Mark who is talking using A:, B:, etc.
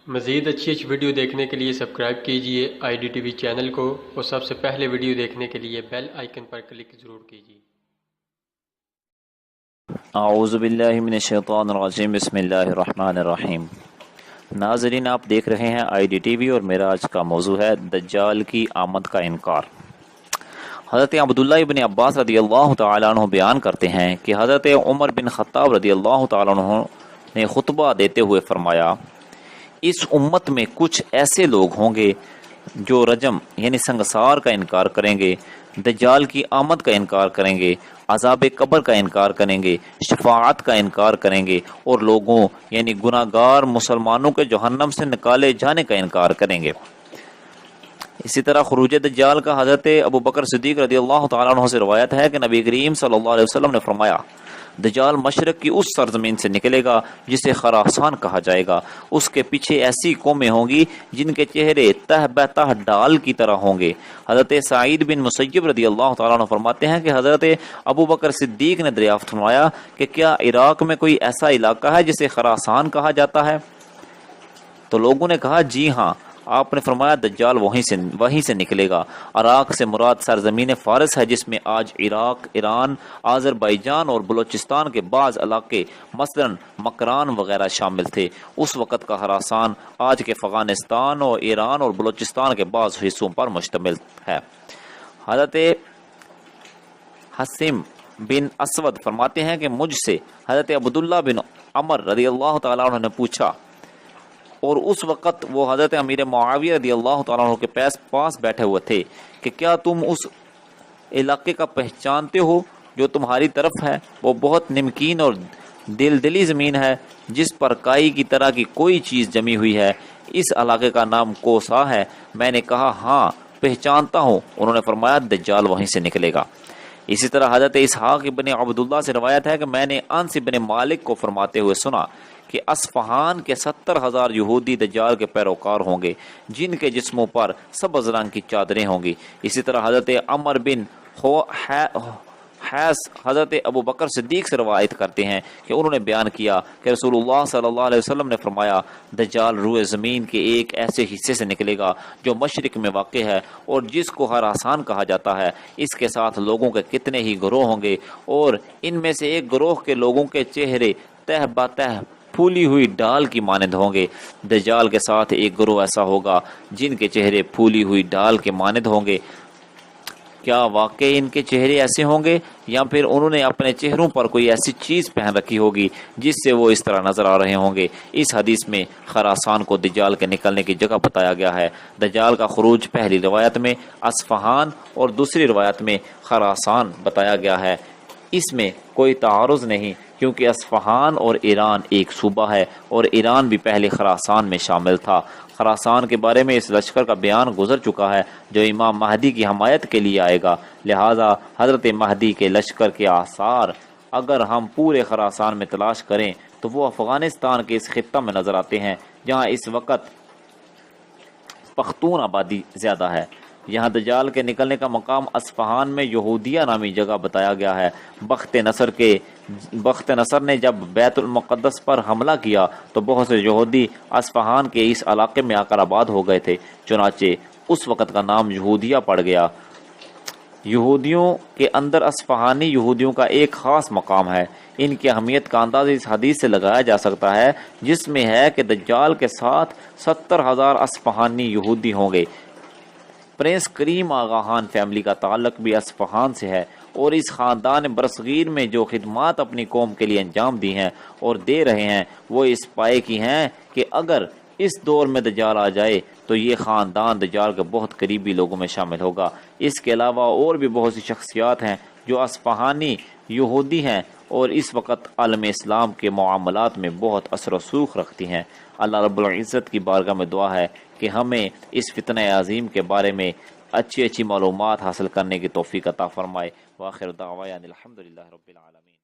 A: مزید اچھی ویڈیو دیکھنے کے لیے سبسکرائب کیجیے IDTV چینل کو، اور سب سے پہلے ویڈیو دیکھنے کے لیے بیل آئیکن پر کلک ضرور کیجیے۔
B: اعوذ باللہ من الشیطان الرجیم، بسم اللہ الرحمن الرحیم۔ ناظرین، آپ دیکھ رہے ہیں IDTV اور میرا آج کا موضوع ہے دجال کی آمد کا انکار۔ حضرت عبداللہ ابن عباس رضی اللہ تعالیٰ عنہ بیان کرتے ہیں کہ حضرت عمر بن خطاب رضی اللہ تعالیٰ عنہ نے خطبہ دیتے ہوئے فرمایا، اس امت میں کچھ ایسے لوگ ہوں گے جو رجم یعنی سنگسار کا انکار کریں گے، دجال کی آمد کا انکار کریں گے، عذاب قبر کا انکار کریں گے، شفاعت کا انکار کریں گے، اور لوگوں یعنی گناہگار مسلمانوں کے جہنم سے نکالے جانے کا انکار کریں گے۔ اسی طرح خروج دجال کا حضرت ابو بکر صدیق رضی اللہ تعالیٰ عنہ سے روایت ہے کہ نبی کریم صلی اللہ علیہ وسلم نے فرمایا، دجال مشرق کی اس سرزمین سے نکلے گا جسے خراسان کہا جائے گا، اس کے پیچھے ایسی قومیں ہوں گی جن کے چہرے تہ بتہ ڈال کی طرح ہوں گے۔ حضرت سعید بن مسیب رضی اللہ تعالیٰ عنہ فرماتے ہیں کہ حضرت ابو بکر صدیق نے دریافت فرمایا کہ کیا عراق میں کوئی ایسا علاقہ ہے جسے خراسان کہا جاتا ہے؟ تو لوگوں نے کہا جی ہاں۔ آپ نے فرمایا دجال وہیں سے نکلے گا۔ عراق سے مراد سرزمین فارس ہے، جس میں آج عراق، ایران، آذربائیجان اور بلوچستان کے بعض علاقے مثلا مکران وغیرہ شامل تھے۔ اس وقت کا خراسان آج کے افغانستان اور ایران اور بلوچستان کے بعض حصوں پر مشتمل ہے۔ حضرت حسیم بن اسود فرماتے ہیں کہ مجھ سے حضرت عبداللہ بن عمر رضی اللہ تعالیٰ عنہ نے پوچھا، اور اس وقت وہ حضرت امیر معاویہ رضی اللہ تعالیٰ عنہ کے پاس بیٹھے ہوئے تھے، کہ کیا تم اس علاقے کا پہچانتے ہو جو تمہاری طرف ہے؟ وہ بہت نمکین اور دلدلی زمین ہے جس پر کائی کی طرح کی کوئی چیز جمی ہوئی ہے۔ اس علاقے کا نام کوسا ہے۔ میں نے کہا ہاں پہچانتا ہوں۔ انہوں نے فرمایا دجال وہیں سے نکلے گا۔ اسی طرح حضرت اسحاق ابن عبداللہ سے روایت ہے کہ میں نے انس ابن مالک کو فرماتے ہوئے سنا کہ اصفہان کے 70,000 یہودی دجال کے پیروکار ہوں گے، جن کے جسموں پر سبز رنگ کی چادریں ہوں گی۔ اسی طرح حضرت عمر بن حیث حضرت ابو بکر صدیق سے روایت کرتے ہیں کہ انہوں نے بیان کیا کہ رسول اللہ صلی اللہ علیہ وسلم نے فرمایا، دجال روئے زمین کے ایک ایسے حصے سے نکلے گا جو مشرق میں واقع ہے اور جس کو خراسان کہا جاتا ہے۔ اس کے ساتھ لوگوں کے کتنے ہی گروہ ہوں گے، اور ان میں سے ایک گروہ کے لوگوں کے چہرے تہ بتہ پھولی ہوئی ڈال کی مانند ہوں گے۔ دجال کے ساتھ ایک گروہ ایسا ہوگا جن کے چہرے پھولی ہوئی ڈال کے مانند ہوں گے۔ کیا واقعی ان کے چہرے ایسے ہوں گے، یا پھر انہوں نے اپنے چہروں پر کوئی ایسی چیز پہن رکھی ہوگی جس سے وہ اس طرح نظر آ رہے ہوں گے؟ اس حدیث میں خراسان کو دجال کے نکلنے کی جگہ بتایا گیا ہے۔ دجال کا خروج پہلی روایت میں اصفہان اور دوسری روایت میں خراسان بتایا گیا ہے۔ اس میں کوئی تعارض نہیں، کیونکہ اصفہان اور ایران ایک صوبہ ہے، اور ایران بھی پہلے خراسان میں شامل تھا۔ خراسان کے بارے میں اس لشکر کا بیان گزر چکا ہے جو امام مہدی کی حمایت کے لیے آئے گا، لہذا حضرت مہدی کے لشکر کے آثار اگر ہم پورے خراسان میں تلاش کریں تو وہ افغانستان کے اس خطہ میں نظر آتے ہیں جہاں اس وقت پختون آبادی زیادہ ہے۔ یہاں دجال کے نکلنے کا مقام اصفہان میں یہودیہ نامی جگہ بتایا گیا ہے۔ بخت نصر نے جب بیت المقدس پر حملہ کیا تو بہت سے یہودی اصفہان کے اس علاقے میں آ کر آباد ہو گئے تھے، چنانچہ اس وقت کا نام یہودیہ پڑ گیا۔ یہودیوں کے اندر اصفہانی یہودیوں کا ایک خاص مقام ہے۔ ان کی اہمیت کا اندازہ اس حدیث سے لگایا جا سکتا ہے جس میں ہے کہ دجال کے ساتھ 70,000 اصفہانی یہودی ہوں گے۔ پرنس کریم آغا خان فیملی کا تعلق بھی اصفہان سے ہے، اور اس خاندان برصغیر میں جو خدمات اپنی قوم کے لیے انجام دی ہیں اور دے رہے ہیں وہ اس پائے کی ہیں کہ اگر اس دور میں دجال آ جائے تو یہ خاندان دجال کے بہت قریبی لوگوں میں شامل ہوگا۔ اس کے علاوہ اور بھی بہت سی شخصیات ہیں جو اصفہانی یہودی ہیں اور اس وقت عالم اسلام کے معاملات میں بہت اثر و رسوخ رکھتی ہیں۔ اللہ رب العزت کی بارگاہ میں دعا ہے کہ ہمیں اس فتنہ عظیم کے بارے میں اچھی معلومات حاصل کرنے کی توفیق عطا فرمائے۔ وآخر دعوانا الحمدللہ رب العالمین۔